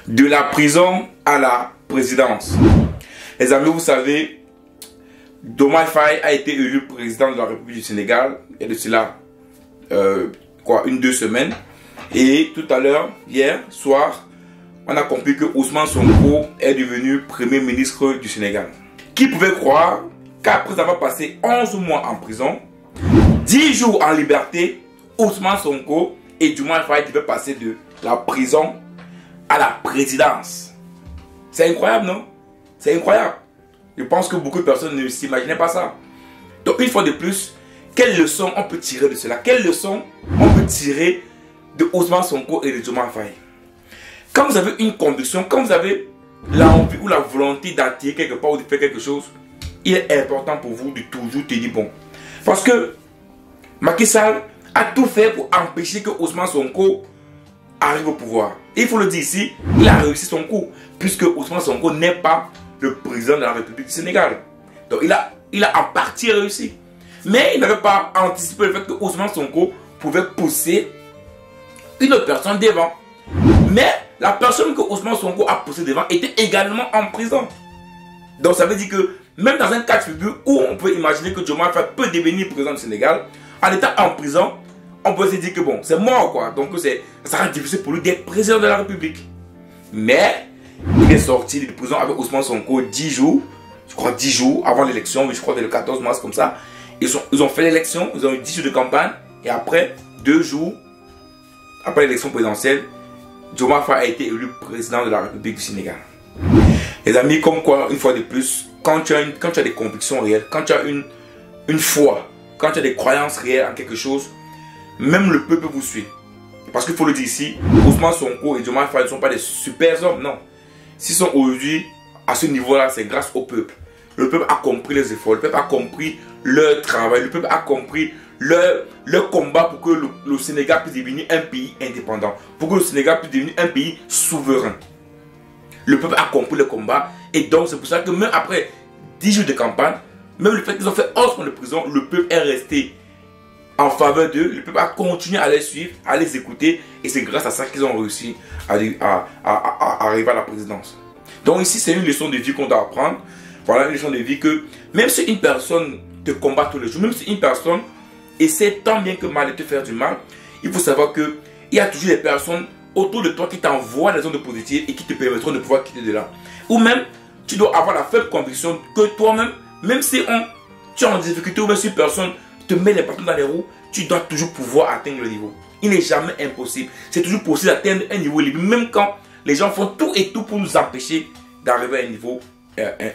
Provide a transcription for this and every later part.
De la prison à la présidence. Les amis, vous savez, Diomaye Faye a été élu président de la République du Sénégal, il y a de cela, 1-2 semaines. Et tout à l'heure, hier soir, on a compris que Ousmane Sonko est devenu premier ministre du Sénégal. Qui pouvait croire qu'après avoir passé 11 mois en prison, 10 jours en liberté, Ousmane Sonko et Diomaye Faye devaient passer de la prison à la présidence. C'est incroyable, non? C'est incroyable. Je pense que beaucoup de personnes ne s'imaginaient pas ça. Donc une fois de plus, quelle leçon on peut tirer de cela? Quelle leçon on peut tirer de Ousmane Sonko et de Diomaye Faye? Quand vous avez une conviction, quand vous avez l'envie ou la volonté d'attirer quelque part ou de faire quelque chose, il est important pour vous de toujours tenir bon. Parce que Macky Sall a tout fait pour empêcher que Ousmane Sonko arrive au pouvoir. Et il faut le dire ici, il a réussi son coup, puisque Ousmane Sonko n'est pas le président de la République du Sénégal. Donc il a en partie réussi. Mais il n'avait pas anticipé le fait que Ousmane Sonko pouvait pousser une autre personne devant. Mais la personne que Ousmane Sonko a poussé devant était également en prison. Donc ça veut dire que même dans un cas de figure où on peut imaginer que Diomaye Faye peut devenir président du Sénégal, en étant en prison, on peut se dire que bon, c'est mort quoi. Donc ça rend difficile pour lui d'être président de la République. Mais il est sorti de prison avec Ousmane Sonko 10 jours, je crois 10 jours avant l'élection, mais je crois que le 14 mars comme ça. Ils ont fait l'élection, ils ont eu 10 jours de campagne et après 2 jours, après l'élection présidentielle, Diomaye Faye a été élu président de la République du Sénégal. Les amis, comme quoi, une fois de plus, quand tu as des convictions réelles, quand tu as une foi, quand tu as des croyances réelles en quelque chose, même le peuple vous suit. Parce qu'il faut le dire ici, Ousmane Sonko et Diomaye Faye ne sont pas des super hommes, non. S'ils sont aujourd'hui à ce niveau-là, c'est grâce au peuple. Le peuple a compris les efforts, le peuple a compris leur travail, le peuple a compris leur combat pour que le Sénégal puisse devenir un pays indépendant, pour que le Sénégal puisse devenir un pays souverain. Le peuple a compris le combat et donc c'est pour ça que même après 10 jours de campagne, même le fait qu'ils ont fait 11 mois de prison, le peuple est resté en faveur d'eux, le peuple a continué à les suivre, à les écouter et c'est grâce à ça qu'ils ont réussi à arriver à la présidence. Donc ici c'est une leçon de vie qu'on doit apprendre. Voilà une leçon de vie que même si une personne te combat tous les jours, même si une personne essaie tant bien que mal de te faire du mal, il faut savoir qu'il y a toujours des personnes autour de toi qui t'envoient des ondes positives et qui te permettront de pouvoir quitter de là. Ou même, tu dois avoir la faible conviction que toi-même, même si tu es en difficulté ou même si personne te met les bâtons dans les roues, tu dois toujours pouvoir atteindre le niveau. Il n'est jamais impossible. C'est toujours possible d'atteindre un niveau élevé, même quand les gens font tout et tout pour nous empêcher d'arriver à un niveau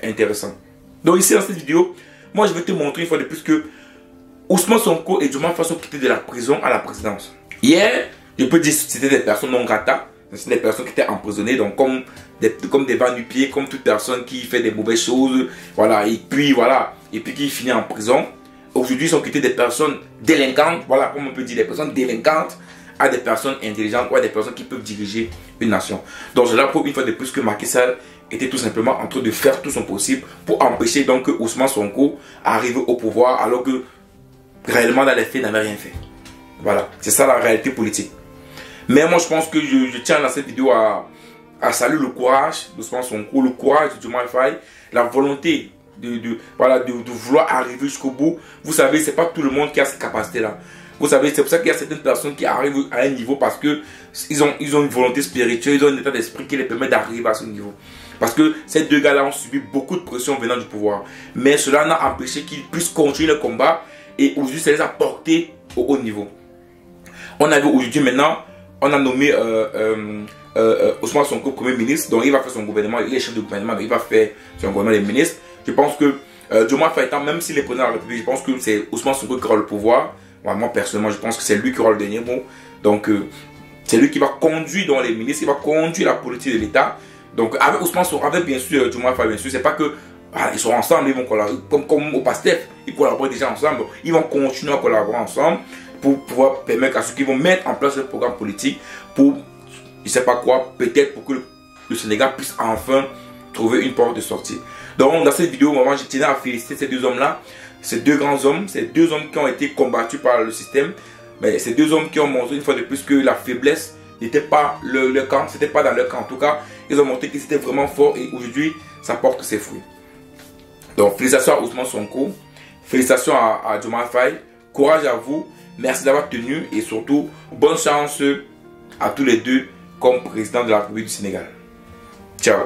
intéressant. Donc ici dans cette vidéo, moi je vais te montrer une fois de plus que Ousmane Sonko et Diomaye Faye sont quittés de la prison à la présidence. Hier, je peux dire que c'était des personnes non grata, c'était des personnes qui étaient emprisonnées, donc comme des va-nu-pieds, comme toute personne qui fait des mauvaises choses, voilà, et puis qui finit en prison. Aujourd'hui, ils sont quittés des personnes délinquantes, voilà, comme on peut dire, des personnes délinquantes à des personnes intelligentes ou à des personnes qui peuvent diriger une nation. Donc cela prouve une fois de plus que Macky Sall était tout simplement en train de faire tout son possible pour empêcher donc que Ousmane Sonko arrive au pouvoir alors que réellement dans les faits, il n'avait rien fait. Voilà, c'est ça la réalité politique. Mais moi je pense que je tiens dans cette vidéo à saluer le courage d'Ousmane Sonko, le courage de Diomaye Faye, la volonté de vouloir arriver jusqu'au bout. Vous savez, c'est pas tout le monde qui a cette capacité-là. Vous savez, c'est pour ça qu'il y a certaines personnes qui arrivent à un niveau parce que ils ont une volonté spirituelle, ils ont un état d'esprit qui les permet d'arriver à ce niveau. Parce que ces deux gars-là ont subi beaucoup de pression venant du pouvoir. Mais cela n'a empêché qu'ils puissent continuer le combat et aujourd'hui, ça les a portés au haut niveau. On a vu aujourd'hui maintenant, on a nommé Ousmane Sonko Premier ministre, donc il va faire son gouvernement, il est chef de gouvernement, mais il va faire son gouvernement des ministres. Je pense que Diomaye Faye, même s'il est président de la République, je pense que c'est Ousmane Sonko qui aura le pouvoir. Moi personnellement, je pense que c'est lui qui aura le dernier mot. Donc c'est lui qui va conduire dans les ministres, il va conduire la politique de l'État. Donc avec Ousmane Sonko, avec bien sûr Diomaye Faye, bien sûr, c'est pas que ils sont ensemble, ils vont collaborer, comme au PASTEF, ils collaborent déjà ensemble, donc ils vont continuer à collaborer ensemble pour pouvoir permettre à ceux qui vont mettre en place le programme politique pour, je sais pas quoi, peut-être pour que le Sénégal puisse enfin trouver une porte de sortie. Donc dans cette vidéo, moi je tenais à féliciter ces deux hommes-là, ces deux grands hommes, ces deux hommes qui ont été combattus par le système, mais ces deux hommes qui ont montré une fois de plus que la faiblesse n'était pas leur camp, c'était pas dans leur camp. En tout cas, ils ont montré qu'ils étaient vraiment forts et aujourd'hui, ça porte ses fruits. Donc, félicitations à Ousmane Sonko, félicitations à Diomaye Faye, courage à vous, merci d'avoir tenu et surtout, bonne chance à tous les deux comme président de la République du Sénégal. Ciao.